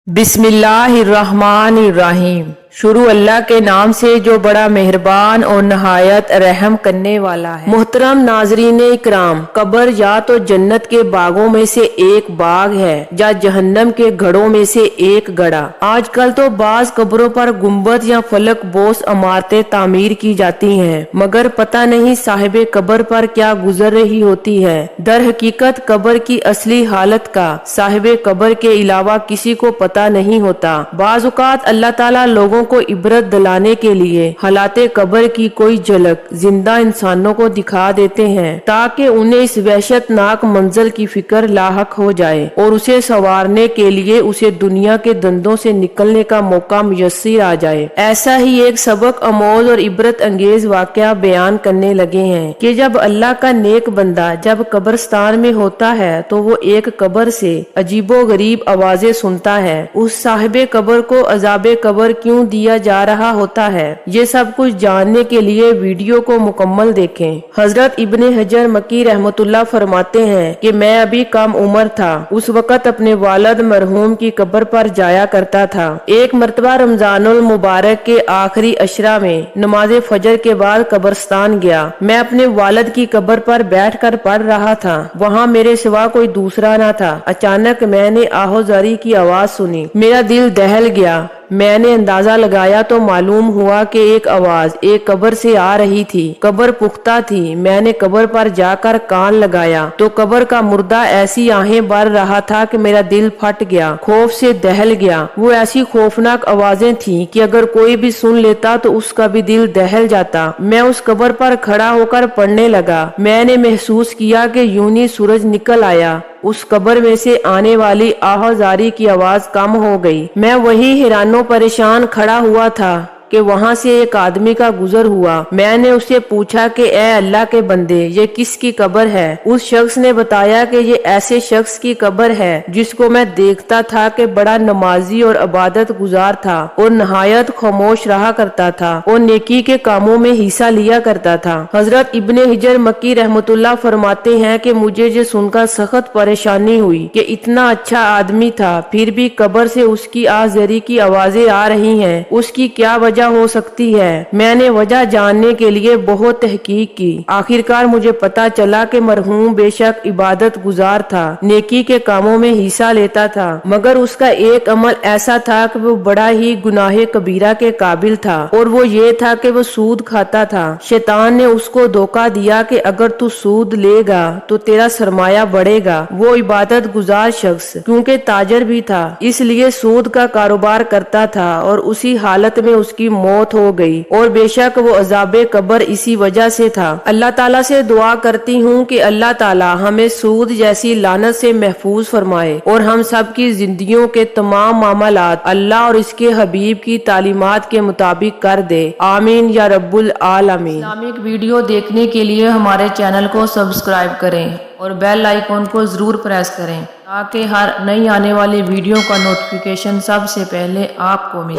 बिस्मिल्लाहिर्रहमानिर्रहीम। शुरू अल्लाह के नाम से जो बड़ा मेहरबान और नहायत रहम करने वाला है। मोहतरम नाजरीन इकराम, कब्र या तो जन्नत के बागों में से एक बाग है या जहन्नम के घड़ों में से एक गड़ा। आजकल तो बाज कब्रों पर गुम्बद या फलक बोस इमारतें तामीर की जाती हैं, मगर पता नहीं साहिबे कब्र पर क्या गुजर रही होती है। दर हकीकत कब्र की असली हालत का साहिबे कब्र के अलावा किसी को पता नहीं होता। बाज़-औक़ात अल्लाह ताला लोगों को इबरत दिलाने के लिए हालाते कब्र की कोई झलक जिंदा इंसानों को दिखा देते हैं, ताकि उन्हें इस वहशतनाक मंजर की फिक्र लाहक हो जाए और उसे संवारने के लिए उसे दुनिया के दंदों से निकलने का मौका मुयस्सर आ जाए। ऐसा ही एक सबक अमोज और इबरत अंगेज वाकया बयान करने लगे हैं कि जब अल्लाह का नेक बंदा जब कब्रिस्तान में होता है तो वो एक कब्र से अजीबो गरीब आवाजें सुनता है। उस साहिबे कब्र को अजाबे कब्र क्यों दिया जा रहा होता है, ये सब कुछ जानने के लिए वीडियो को मुकम्मल देखें। हजरत इब्ने हजर मक्की रहमतुल्लाह फरमाते हैं कि मैं अभी कम उम्र था, उस वक़्त अपने वालिद मरहूम की कब्र पर जाया करता था। एक मरतबा रमजानुल मुबारक के आखिरी अशरा में नमाज फजर के बाद कब्रिस्तान गया। मैं अपने वालिद की कब्र पर बैठकर पढ़ रहा था, वहाँ मेरे सिवा कोई दूसरा न था। अचानक मैंने आहोजारी की आवाज सुनी, मेरा दिल दहल गया। मैंने अंदाजा लगाया तो मालूम हुआ कि एक आवाज एक कब्र से आ रही थी। कब्र पुख्ता थी। मैंने कब्र पर जाकर कान लगाया तो कब्र का मुर्दा ऐसी आहें भर रहा था कि मेरा दिल फट गया, खौफ से दहल गया। वो ऐसी खौफनाक आवाजें थीं कि अगर कोई भी सुन लेता तो उसका भी दिल दहल जाता। मैं उस कब्र पर खड़ा होकर पढ़ने लगा। मैंने महसूस किया कि यूं ही सूरज निकल आया। उस कब्र में से आने वाली आवाजारी की आवाज कम हो गई। मैं वही हैरानो परेशान खड़ा हुआ था कि वहाँ से एक आदमी का गुजर हुआ। मैंने उससे पूछा कि ए अल्लाह के बंदे, ये किसकी कब्र है? उस शख्स ने बताया कि ये ऐसे शख्स की कब्र है जिसको मैं देखता था कि बड़ा नमाजी और इबादत गुजार था और नहायत खामोश रहा करता था और नेकी के कामों में हिस्सा लिया करता था। हजरत इब्ने हिजर मक्की रहमतुल्लाह फरमाते हैं कि मुझे ये सुनकर सख्त परेशानी हुई कि इतना अच्छा आदमी था, फिर भी कब्र से उसकी आज़री की आवाजें आ रही हैं। उसकी क्या वजह हो सकती है? मैंने वजह जानने के लिए बहुत तहकीक की। आखिरकार मुझे पता चला कि मरहूम बेशक इबादत गुजार था, नेकी के कामों में हिस्सा लेता था, मगर उसका एक अमल ऐसा था कि वो बड़ा ही गुनाहे कबीरा के काबिल था, और वो ये था कि वो सूद खाता था। शैतान ने उसको धोखा दिया कि अगर तू सूद लेगा तो तेरा सरमाया बढ़ेगा। वो इबादत गुजार शख्स क्योंकि ताजर भी था, इसलिए सूद का कारोबार करता था और उसी हालत में उसकी मौत हो गई, और बेशक वो अजाबे कब्र इसी वजह से था। अल्लाह ताला से दुआ करती हूँ कि अल्लाह ताला हमें सूद जैसी लानत से महफूज फरमाए और हम सब की जिंदगियों के तमाम मामलात अल्लाह और इसके हबीब की तालीमात के मुताबिक कर दे। आमीन या रब्बुल आलमीन। इस्लामिक वीडियो देखने के लिए हमारे चैनल को सब्सक्राइब करें और बेल आइकॉन को जरूर प्रेस करें ताकि हर नई आने वाली वीडियो का नोटिफिकेशन सबसे पहले आपको मिले।